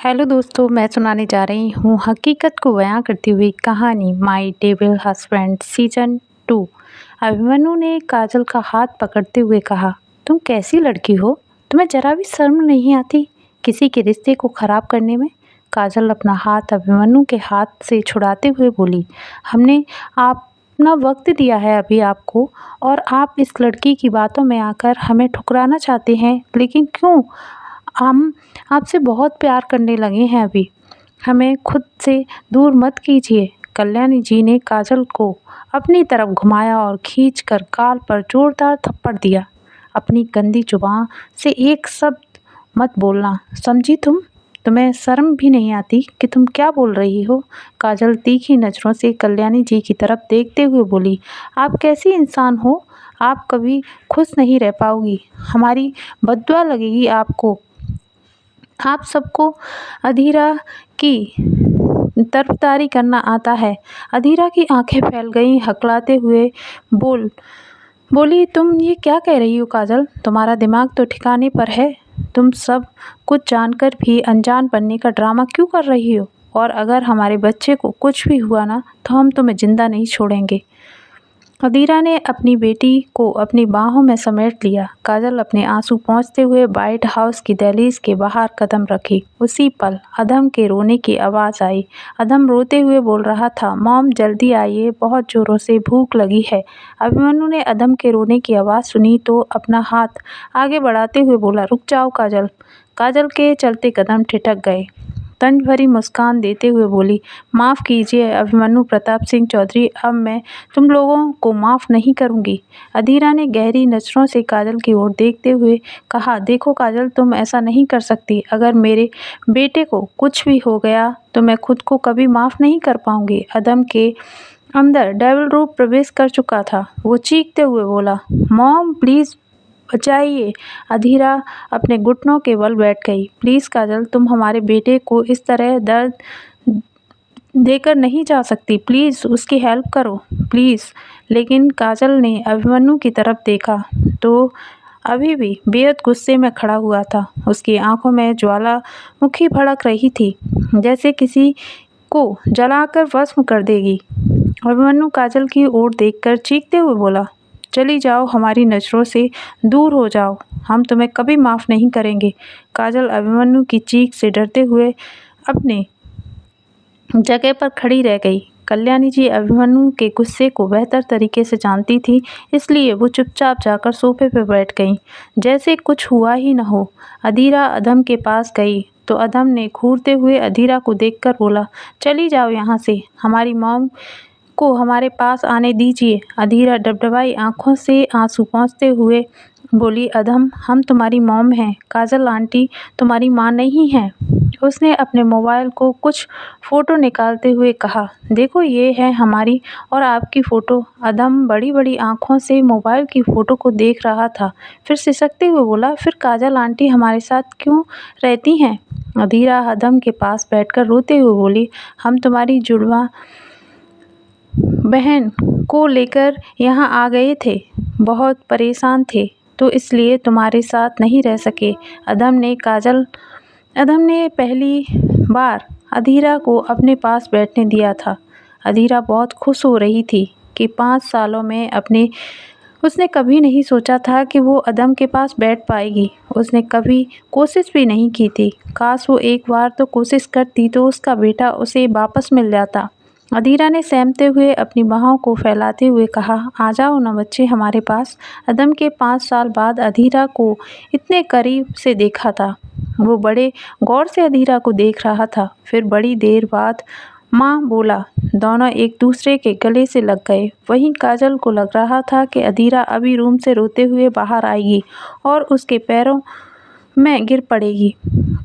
Hello दोस्तों, मैं सुनाने जा रही हूँ हकीकत को बयां करती हुई कहानी माई डेविल हस्बैंड सीजन 2। अभिमन्यु ने काजल का हाथ पकड़ते हुए कहा, तुम कैसी लड़की हो? तुम्हें जरा भी शर्म नहीं आती किसी के रिश्ते को खराब करने में? काजल अपना हाथ अभिमन्यु के हाथ से छुड़ाते हुए बोली, हमने अपना वक्त दिया है अभी आपको, और आप इस लड़की की बातों में आकर हमें ठुकराना चाहते हैं। लेकिन क्यों? हम आपसे बहुत प्यार करने लगे हैं अभी, हमें खुद से दूर मत कीजिए। कल्याणी जी ने काजल को अपनी तरफ घुमाया और खींचकर गाल पर जोरदार थप्पड़ दिया। अपनी गंदी जुबान से एक शब्द मत बोलना, समझी तुम? तुम्हें शर्म भी नहीं आती कि तुम क्या बोल रही हो? काजल तीखी नज़रों से कल्याणी जी की तरफ देखते हुए बोली, आप कैसी इंसान हो? आप कभी खुश नहीं रह पाओगी, हमारी बद्दुआ लगेगी आपको। आप सबको अधीरा की तरफदारी करना आता है। अधीरा की आंखें फैल गईं, हकलाते हुए बोली, तुम ये क्या कह रही हो काजल? तुम्हारा दिमाग तो ठिकाने पर है? तुम सब कुछ जानकर भी अनजान बनने का ड्रामा क्यों कर रही हो? और अगर हमारे बच्चे को कुछ भी हुआ ना, तो हम तुम्हें जिंदा नहीं छोड़ेंगे। अदीरा ने अपनी बेटी को अपनी बाहों में समेट लिया। काजल अपने आंसू पोंछते हुए व्हाइट हाउस की दहलीज के बाहर कदम रखी। उसी पल अधम के रोने की आवाज़ आई। अधम रोते हुए बोल रहा था, मॉम जल्दी आइए, बहुत ज़ोरों से भूख लगी है। अभिमन्यु ने अधम के रोने की आवाज़ सुनी तो अपना हाथ आगे बढ़ाते हुए बोला, रुक जाओ काजल। काजल के चलते कदम ठिठक गए। तंज भरी मुस्कान देते हुए बोली, माफ़ कीजिए अभिमन्यु प्रताप सिंह चौधरी, अब मैं तुम लोगों को माफ़ नहीं करूँगी। अधीरा ने गहरी नज़रों से काजल की ओर देखते हुए कहा, देखो काजल, तुम ऐसा नहीं कर सकती। अगर मेरे बेटे को कुछ भी हो गया तो मैं खुद को कभी माफ़ नहीं कर पाऊँगी। अदम के अंदर डेविल रूप प्रवेश कर चुका था। वो चीखते हुए बोला, मॉम प्लीज़ बचाइए। अधीरा अपने घुटनों के बल बैठ गई। प्लीज़ काजल, तुम हमारे बेटे को इस तरह दर्द देकर नहीं जा सकती। प्लीज़ उसकी हेल्प करो, प्लीज़। लेकिन काजल ने अभिमन्यु की तरफ देखा तो अभी भी बेहद गुस्से में खड़ा हुआ था। उसकी आंखों में ज्वालामुखी भड़क रही थी, जैसे किसी को जलाकर भस्म कर देगी। अभिमन्यु काजल की ओर देखकर चीखते हुए बोला, चली जाओ, हमारी नज़रों से दूर हो जाओ, हम तुम्हें कभी माफ़ नहीं करेंगे। काजल अभिमन्यु की चीख से डरते हुए अपने जगह पर खड़ी रह गई। कल्याणी जी अभिमन्यु के गुस्से को बेहतर तरीके से जानती थी, इसलिए वो चुपचाप जाकर सोफे पर बैठ गईं, जैसे कुछ हुआ ही न हो। अधीरा अधम के पास गई तो अधम ने घूरते हुए अधीरा को देखकर बोला, चली जाओ यहाँ से, हमारी मॉम को हमारे पास आने दीजिए। अधीरा डबडबाई आंखों से आंसू पोंछते हुए बोली, अधम, हम तुम्हारी मॉम हैं, काजल आंटी तुम्हारी माँ नहीं है। उसने अपने मोबाइल को कुछ फ़ोटो निकालते हुए कहा, देखो ये है हमारी और आपकी फ़ोटो। अधम बड़ी बड़ी आंखों से मोबाइल की फ़ोटो को देख रहा था, फिर सिसकते हुए बोला, फिर काजल आंटी हमारे साथ क्यों रहती हैं? अधीरा अधम के पास बैठकर रोते हुए बोली, हम तुम्हारी जुड़वा बहन को लेकर यहाँ आ गए थे, बहुत परेशान थे तो इसलिए तुम्हारे साथ नहीं रह सके। अधम ने पहली बार अधीरा को अपने पास बैठने दिया था। अधीरा बहुत खुश हो रही थी कि 5 सालों में उसने कभी नहीं सोचा था कि वो अदम के पास बैठ पाएगी। उसने कभी कोशिश भी नहीं की थी। काश वो एक बार तो कोशिश करती तो उसका बेटा उसे वापस मिल जाता। अधीरा ने सहमते हुए अपनी बाहों को फैलाते हुए कहा, आ जाओ ना बच्चे हमारे पास। अदम के 5 साल बाद अधीरा को इतने करीब से देखा था। वो बड़े गौर से अधीरा को देख रहा था। फिर बड़ी देर बाद माँ बोला, दोनों एक दूसरे के गले से लग गए। वहीं काजल को लग रहा था कि अधीरा अभी रूम से रोते हुए बाहर आएगी और उसके पैरों में गिर पड़ेगी।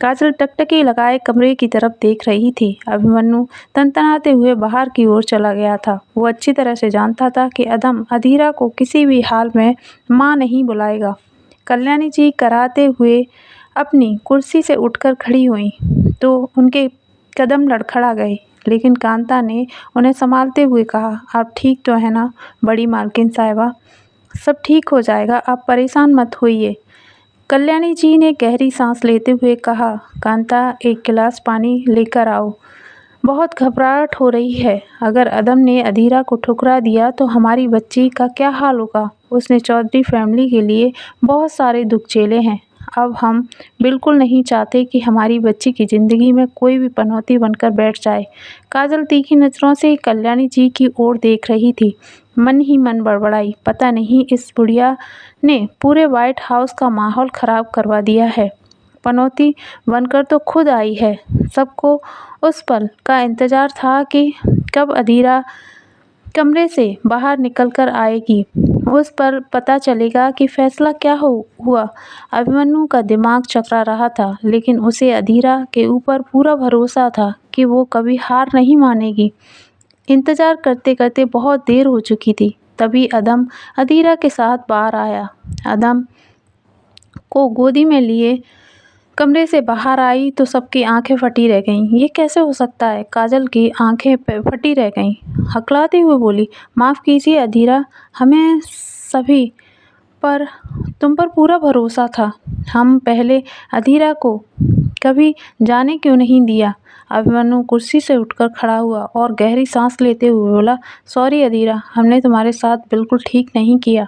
काजल टकटकी लगाए कमरे की तरफ देख रही थी। अभिमन्यु तनतनाते हुए बाहर की ओर चला गया था। वो अच्छी तरह से जानता था कि अदम अधीरा को किसी भी हाल में माँ नहीं बुलाएगा। कल्याणी जी कराते हुए अपनी कुर्सी से उठकर खड़ी हुई तो उनके कदम लड़खड़ा गए, लेकिन कांता ने उन्हें संभालते हुए कहा, आप ठीक तो है ना बड़ी मालकिन साहिबा? सब ठीक हो जाएगा, आप परेशान मत होइए। कल्याणी जी ने गहरी सांस लेते हुए कहा, कांता एक गिलास पानी लेकर आओ। बहुत घबराहट हो रही है। अगर अदम ने अधीरा को ठुकरा दिया तो हमारी बच्ची का क्या हाल होगा। उसने चौधरी फैमिली के लिए बहुत सारे दुख झेले हैं। अब हम बिल्कुल नहीं चाहते कि हमारी बच्ची की ज़िंदगी में कोई भी पनौती बनकर बैठ जाए। काजल तीखी नज़रों से कल्याणी जी की ओर देख रही थी। मन ही मन बड़बड़ाई, पता नहीं इस बुढ़िया ने पूरे व्हाइट हाउस का माहौल ख़राब करवा दिया है। पनौती बनकर तो खुद आई है। सबको उस पल का इंतज़ार था कि कब अधीरा कमरे से बाहर निकलकर आएगी। उस पर पता चलेगा कि फ़ैसला क्या हुआ। अभिमन्यु का दिमाग चकरा रहा था, लेकिन उसे अधीरा के ऊपर पूरा भरोसा था कि वो कभी हार नहीं मानेगी। इंतज़ार करते करते बहुत देर हो चुकी थी। तभी अदम अधीरा के साथ बाहर आया। अदम को गोदी में लिए कमरे से बाहर आई तो सबकी आंखें फटी रह गईं। ये कैसे हो सकता है? काजल की आंखें फटी रह गईं। हकलाते हुए बोली, माफ़ कीजिए अधीरा, हमें सभी पर तुम पर पूरा भरोसा था। हम पहले अधीरा को कभी जाने क्यों नहीं दिया। अभिमन्यु कुर्सी से उठकर खड़ा हुआ और गहरी सांस लेते हुए बोला, सॉरी अधीरा, हमने तुम्हारे साथ बिल्कुल ठीक नहीं किया।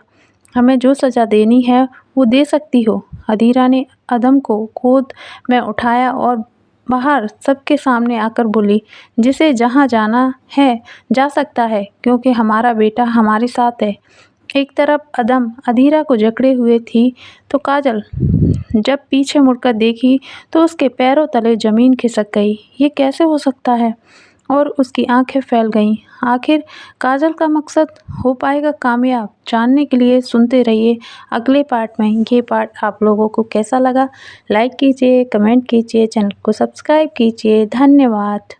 हमें जो सज़ा देनी है वो दे सकती हो। अधीरा ने अदम को गोद में उठाया और बाहर सबके सामने आकर बोली, जिसे जहाँ जाना है जा सकता है, क्योंकि हमारा बेटा हमारे साथ है। एक तरफ अदम अधीरा को जकड़े हुए थी तो काजल जब पीछे मुड़कर देखी तो उसके पैरों तले ज़मीन खिसक गई। ये कैसे हो सकता है? और उसकी आंखें फैल गईं। आखिर काजल का मकसद हो पाएगा कामयाब? जानने के लिए सुनते रहिए अगले पार्ट में। ये पार्ट आप लोगों को कैसा लगा? लाइक कीजिए, कमेंट कीजिए, चैनल को सब्सक्राइब कीजिए। धन्यवाद।